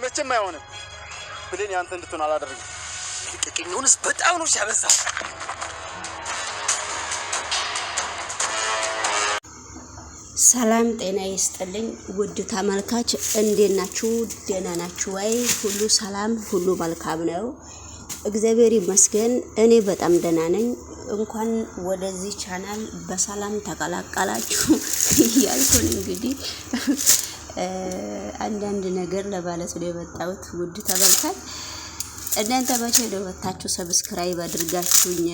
መቼም አይሆንም ብሌን ያንተ እንድትሆን አላደርግም ልቀቀኝውንስ በጣም ነው ሲያበዛ ሰላም ጤና ይስጥልኝ ውድ ተመልካች እንዴት ናችሁ ደህና ናችሁ ወይ ሁሉ ሰላም ሁሉ መልካም ነው እግዚአብሔር ይመስገን እኔ በጣም ደህና ነኝ እንኳን ወደዚህ ቻናል በሰላም ተቀላቀላችሁ ያልኩን እንግዲህ አንዳንድ ነገር ለባለት ነው የመጣሁት ውድ ተመልካች እናንተ መቼ ነው መታችሁ ሰብስክራይብ አድርጋችሁኝ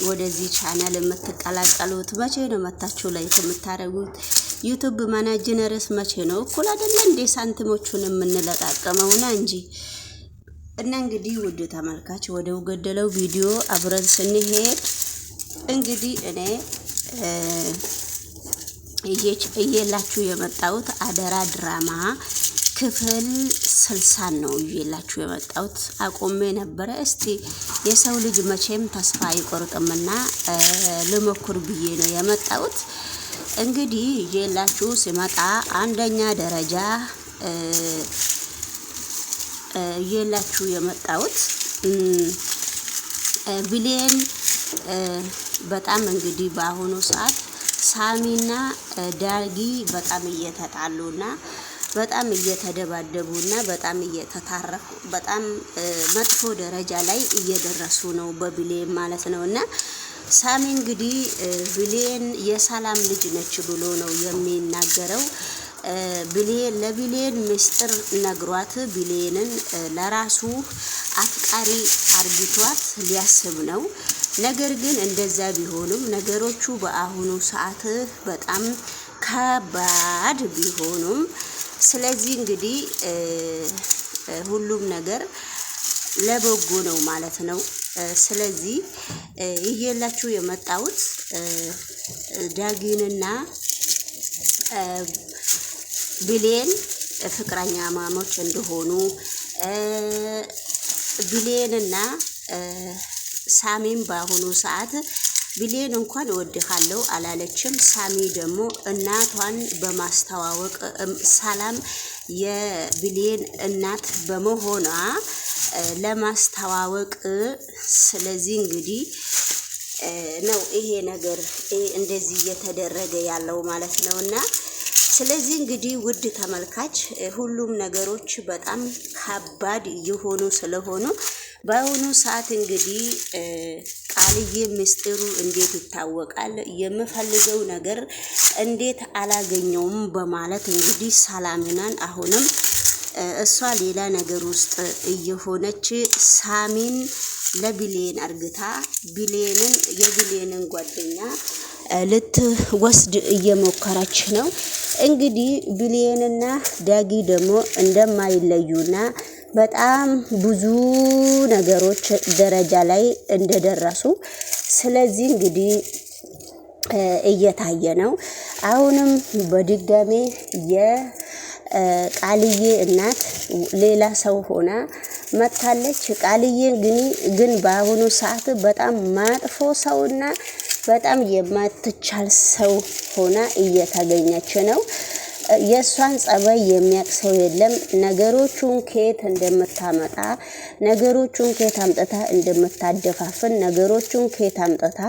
ወደዚህ ቻናል የምትቀላቀሉት መቼ ነው መታችሁ ላይክ የምታረጉት ዩቲዩብ ማናጀርስ መቼ ነው እኩል አይደለ እንዴ ሳንቲሞቹን የምንለቃቀመውና እንጂ እና እንግዲህ ውድ ተመልካች ወደው ገደለው ቪዲዮ አብረን ስንሄድ እንግዲህ እኔ እየላችሁ የመጣሁት አደራ ድራማ ክፍል 60 ነው እየላችሁ የመጣሁት አቆሜ ነበር እስቲ የሰው ልጅ መቼም ተስፋ አይቆርጥምና ለመኩር ብዬ ነው የመጣሁት እንግዲህ እየላችሁ ሲመጣ አንደኛ ደረጃ እየላችሁ የመጣሁት ብሌን በጣም እንግዲህ በአሁኑ ሰዓት ሳሚና ዳጊ በጣም እየተጣሉና በጣም እየተደባደቡና በጣም እየተታረቁ በጣም መጥፎ ደረጃ ላይ እየደረሱ ነው በብሌን ማለት ነውና ሳሚ እንግዲህ ብሌን የሰላም ልጅ ነች ብሎ ነው የሚናገረው ብሌን ለብሌን ምስጢር ነግሯት ብሌንን ለራሱ አፍቃሪ አርግቷት ሊያስብ ነው ነገር ግን እንደዛ ቢሆንም ነገሮቹ በአሁኑ ሰዓት በጣም ከባድ ቢሆኑም ስለዚህ እንግዲህ ሁሉም ነገር ለበጎ ነው ማለት ነው ስለዚህ ይየላችሁ የመጣሁት ዳጊንና ብሌን ፍቅረኛ ማሞች እንደሆኑ ብሌንና ሳሚም በአሁኑ ሰዓት ብሌን እንኳን እወድሃለሁ አላለችም ሳሚ ደግሞ እናቷን በማስተዋወቅ ሰላም የብሌን እናት በመሆኗ ለማስተዋወቅ ስለዚህ እንግዲህ ነው ይሄ ነገር እንደዚህ እየተደረገ ያለው ማለት ነውና ስለዚህ እንግዲህ ውድ ተመልካች ሁሉም ነገሮች በጣም ከባድ የሆኑ ስለሆኑ በአሁኑ ሰዓት እንግዲህ ቃልዬ ምስጢሩ እንዴት ይታወቃል የምፈልገው ነገር እንዴት አላገኘውም በማለት እንግዲህ ሰላምናን አሁንም እሷ ሌላ ነገር ውስጥ እየሆነች ሳሚን ለብሌን አርግታ ብሌንን የብሌንን ጓደኛ ልትወስድ እየሞከረች ነው እንግዲህ ብሌንና ዳጊ ደግሞ እንደማይለዩና በጣም ብዙ ነገሮች ደረጃ ላይ እንደደረሱ ስለዚህ እንግዲህ እየታየ ነው አሁንም በድጋሜ የቃልዬ እናት ሌላ ሰው ሆና መታለች ቃልዬ ግን በአሁኑ ሰዓት በጣም ማጥፎ ሰውና በጣም የማትቻል ሰው ሆና እየተገኘች ነው የሷን ጸባይ የሚያቅሰው የለም ነገሮቹን ከየት እንደምታመጣ ነገሮቹን ከየት አምጥታ እንደምታደፋፍን ነገሮቹን ከየት አምጥታ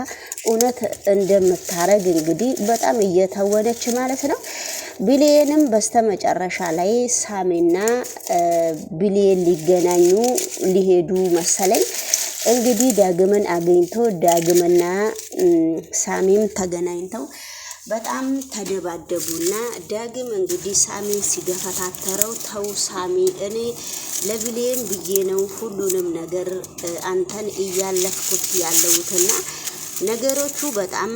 እውነት እንደምታረግ እንግዲህ በጣም እየተወነች ማለት ነው ብሌንም በስተመጨረሻ ላይ ሳሚና ብሌን ሊገናኙ ሊሄዱ መሰለኝ እንግዲህ ዳግምን አገኝቶ ዳግምና ሳሚም ተገናኝተው በጣም ተደባደቡና ዳግም እንግዲህ ሳሚን ሲገፈታተረው ተው ሳሚ እኔ ለብሌን ብዬ ነው ሁሉንም ነገር አንተን እያለፍኩት ያለውትና ነገሮቹ በጣም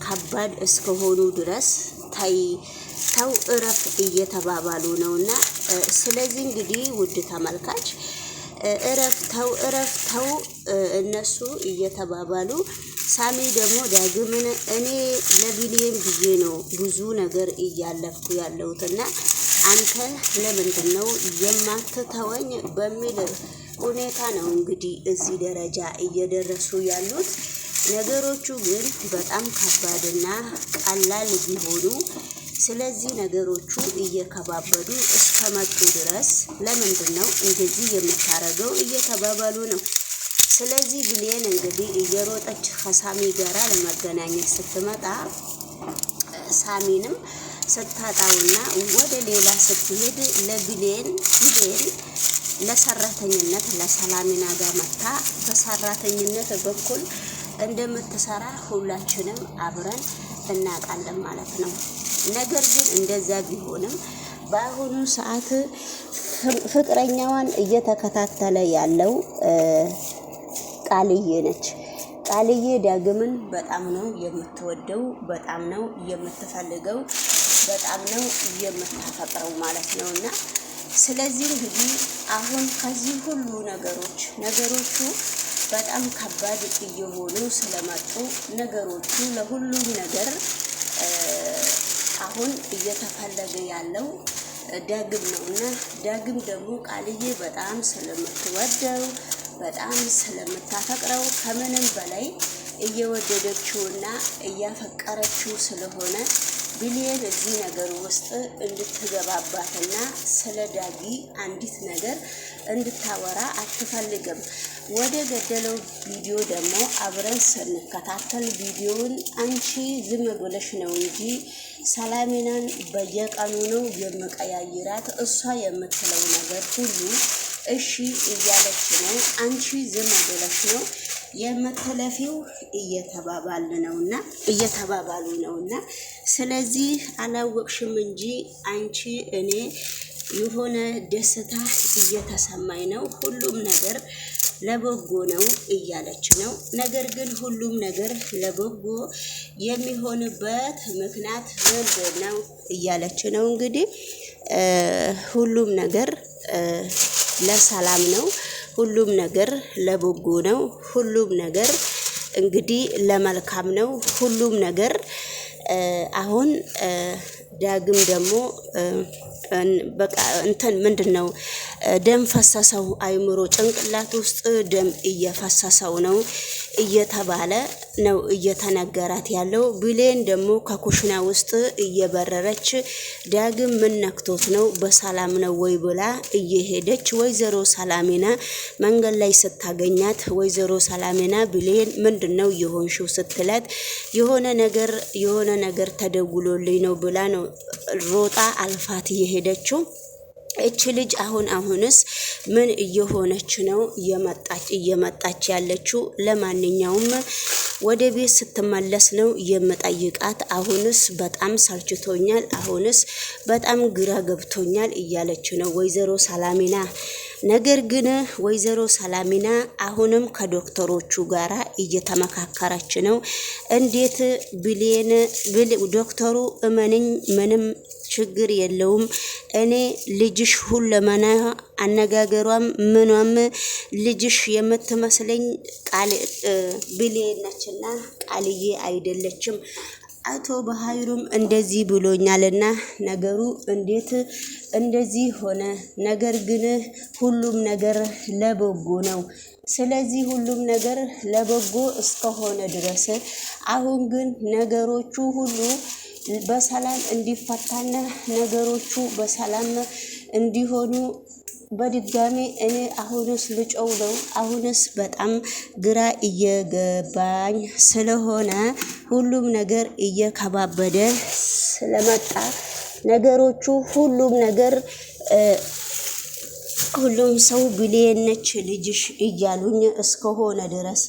ከባድ እስከሆኑ ድረስ ተው እረፍ እየተባባሉ ነውና ስለዚህ እንግዲህ ውድ ተመልካች እረፍተው እነሱ እየተባባሉ ሳሚ ደግሞ ዳግምን እኔ ለብሌን ብዬ ነው ብዙ ነገር እያለፍኩ ያለውትና አንተ ለምንድነው የማትተወኝ በሚል ሁኔታ ነው እንግዲህ እዚህ ደረጃ እየደረሱ ያሉት ነገሮቹ ግን በጣም ከባድና ቀላል ቢሆኑ ስለዚህ ነገሮቹ እየከባበዱ እስከመጡ ድረስ ለምንድን ነው እንደዚህ የምታረገው እየተባባሉ ነው። ስለዚህ ብሌን እንግዲህ እየሮጠች ከሳሚ ጋራ ለመገናኘት ስትመጣ ሳሚንም ስታጣውና ወደ ሌላ ስትሄድ ብሌን ለሰራተኝነት ለሰላሚና ጋር መታ በሰራተኝነት በኩል እንደምትሰራ ሁላችንም አብረን እናውቃለን ማለት ነው። ነገር ግን እንደዛ ቢሆንም በአሁኑ ሰዓት ፍቅረኛዋን እየተከታተለ ያለው ቃልዬ ነች። ቃልዬ ዳግምን በጣም ነው የምትወደው፣ በጣም ነው የምትፈልገው፣ በጣም ነው የምታፈቅረው ማለት ነውና ስለዚህ እንግዲህ አሁን ከዚህ ሁሉ ነገሮቹ በጣም ከባድ እየሆኑ ስለመጡ ነገሮቹ ለሁሉም ነገር አሁን እየተፈለገ ያለው ዳግም ነውና ዳግም ደግሞ ቃልዬ በጣም ስለምትወደው በጣም ስለምታፈቅረው ከምንም በላይ እየወደደችውና እያፈቀረችው ስለሆነ ብሌን እዚህ ነገር ውስጥ እንድትገባባትና ስለ ዳጊ አንዲት ነገር እንድታወራ አትፈልግም። ወደ ገደለው ቪዲዮ ደግሞ አብረን ስንከታተል ቪዲዮውን አንቺ ዝም ብለሽ ነው እንጂ ሰላሚናን በየቀኑ ነው የምቀያይራት፣ እሷ የምትለው ነገር ሁሉ እሺ እያለች ነው፣ አንቺ ዝም ብለሽ ነው የምትለፊው እየተባባሉ ነውና ስለዚህ አላወቅሽም እንጂ አንቺ እኔ የሆነ ደስታ እየተሰማኝ ነው፣ ሁሉም ነገር ለበጎ ነው እያለች ነው። ነገር ግን ሁሉም ነገር ለበጎ የሚሆንበት ምክንያት ምንድን ነው እያለች ነው። እንግዲህ ሁሉም ነገር ለሰላም ነው፣ ሁሉም ነገር ለበጎ ነው፣ ሁሉም ነገር እንግዲህ ለመልካም ነው፣ ሁሉም ነገር አሁን ዳግም ደግሞ በቃ እንትን ምንድነው ደም ፈሰሰው፣ አይምሮ ጭንቅላት ውስጥ ደም እየፈሰሰው ነው እየተባለ ነው እየተነገራት ያለው። ብሌን ደግሞ ከኩሽና ውስጥ እየበረረች ዳግም ምን ነክቶት ነው በሰላም ነው ወይ ብላ እየሄደች ወይዘሮ ሰላሚና መንገድ ላይ ስታገኛት ወይዘሮ ሰላሚና ብሌን ምንድነው የሆንሽው ስትላት የሆነ ነገር ተደውሎልኝ ነው ብላ ነው ሮጣ አልፋት የሄደችው። እች ልጅ አሁንስ ምን እየሆነች ነው እየመጣች ያለችው? ለማንኛውም ወደ ቤት ስትመለስ ነው የምጠይቃት። አሁንስ በጣም ሰልችቶኛል፣ አሁንስ በጣም ግራ ገብቶኛል እያለች ነው ወይዘሮ ሰላሚና። ነገር ግን ወይዘሮ ሰላሚና አሁንም ከዶክተሮቹ ጋራ እየተመካከረች ነው። እንዴት ዶክተሩ እመንኝ ምንም ችግር የለውም፣ እኔ ልጅሽ ሁለመና አነጋገሯም ምኗም ልጅሽ የምትመስለኝ ብሌን ነችና ቃልዬ አይደለችም። አቶ በሃይሩም እንደዚህ ብሎኛልና ነገሩ እንዴት እንደዚህ ሆነ? ነገር ግን ሁሉም ነገር ለበጎ ነው። ስለዚህ ሁሉም ነገር ለበጎ እስከሆነ ድረስ አሁን ግን ነገሮቹ ሁሉ በሰላም እንዲፈታና ነገሮቹ በሰላም እንዲሆኑ በድጋሚ እኔ አሁንስ ልጨው ነው። አሁንስ በጣም ግራ እየገባኝ ስለሆነ ሁሉም ነገር እየከባበደ ስለመጣ ነገሮቹ ሁሉም ሰው ብሌን ነች ልጅሽ እያሉኝ እስከሆነ ድረስ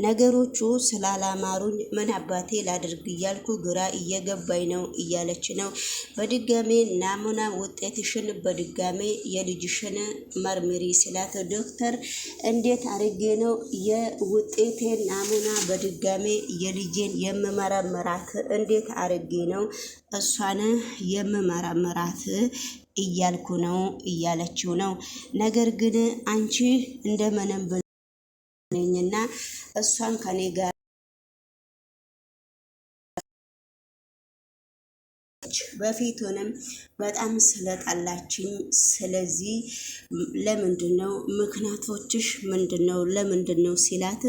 ነገሮቹ ስላላማሩኝ ምን አባቴ ላድርግ እያልኩ ግራ እየገባኝ ነው እያለች ነው። በድጋሜ ናሙና ውጤትሽን በድጋሜ የልጅሽን መርምሪ ሲላት ዶክተር እንዴት አርጌ ነው የውጤቴን ናሙና በድጋሜ የልጄን የምመረምራት? እንዴት አርጌ ነው እሷን የምመረምራት እያልኩ ነው እያለችው ነው። ነገር ግን አንቺ እንደምንም ብለኝና እሷን ከኔ ጋር በፊቱንም በጣም ስለጠላችኝ፣ ስለዚህ ለምንድነው ምክንያቶችሽ ምንድነው ለምንድነው ሲላት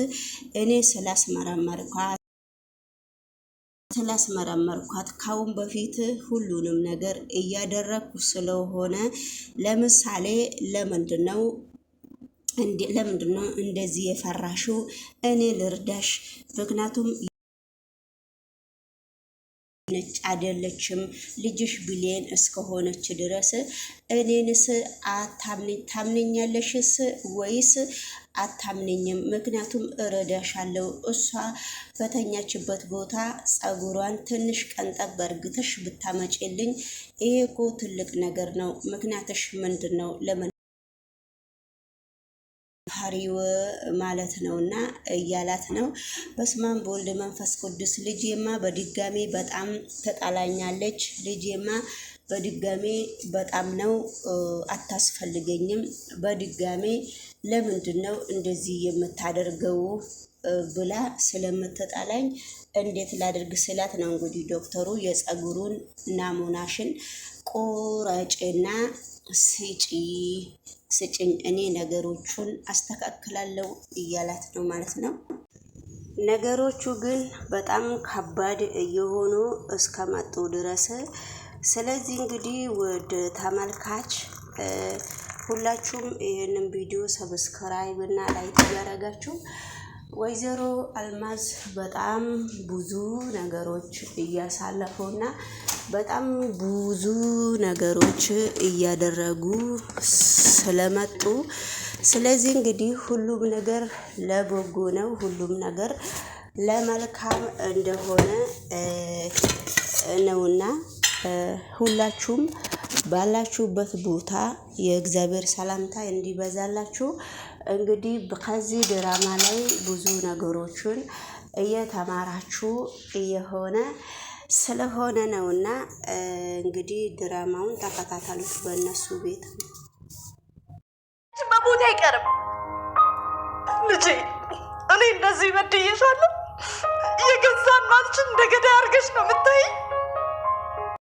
እኔ ስላስመረመርኳት ስላስመረመርኳት ካሁን በፊት ሁሉንም ነገር እያደረኩ ስለሆነ ለምሳሌ ለምንድነው እንደዚህ የፈራሽው? እኔ ልርዳሽ። ምክንያቱም ነጭ አይደለችም ልጅሽ ብሌን እስከሆነች ድረስ እኔንስ ታምነኛለሽስ ወይስ አታምነኝም? ምክንያቱም እረዳሻለሁ። እሷ በተኛችበት ቦታ ጸጉሯን ትንሽ ቀንጠብ አርግተሽ ብታመጪልኝ ይሄ እኮ ትልቅ ነገር ነው። ምክንያትሽ ምንድነው? ለምን ሀሪው ማለት ነውና እያላት ነው። በስማም በወልድ መንፈስ ቅዱስ ልጄማ በድጋሚ በጣም ተጣላኛለች። ልጄማ በድጋሚ በጣም ነው አታስፈልገኝም። በድጋሚ ለምንድነው እንደዚህ የምታደርገው ብላ ስለምትጣላኝ እንዴት ላድርግ ስላት ነው እንግዲህ ዶክተሩ የጸጉሩን ናሙናሽን ቆራጭና ስጭኝ እኔ ነገሮቹን አስተካክላለሁ እያላት ነው ማለት ነው። ነገሮቹ ግን በጣም ከባድ እየሆኑ እስከመጡ ድረስ ስለዚህ እንግዲህ ወደ ተመልካች ሁላችሁም ይህንን ቪዲዮ ሰብስክራይብ እና ላይክ እያደረጋችሁ ወይዘሮ አልማዝ በጣም ብዙ ነገሮች እያሳለፉና በጣም ብዙ ነገሮች እያደረጉ ስለመጡ ስለዚህ እንግዲህ ሁሉም ነገር ለበጎ ነው። ሁሉም ነገር ለመልካም እንደሆነ ነውና ሁላችሁም ባላችሁበት ቦታ የእግዚአብሔር ሰላምታ እንዲበዛላችሁ እንግዲህ ከዚህ ድራማ ላይ ብዙ ነገሮችን እየተማራችሁ እየሆነ ስለሆነ ነውና እንግዲህ ድራማውን ተከታተሉት። በእነሱ ቤት በቦታ አይቀርም ልጄ። እኔ እንደዚህ በድዬሻለሁ። የገዛ እናትሽን እንደ ገዳይ አድርገሽ ነው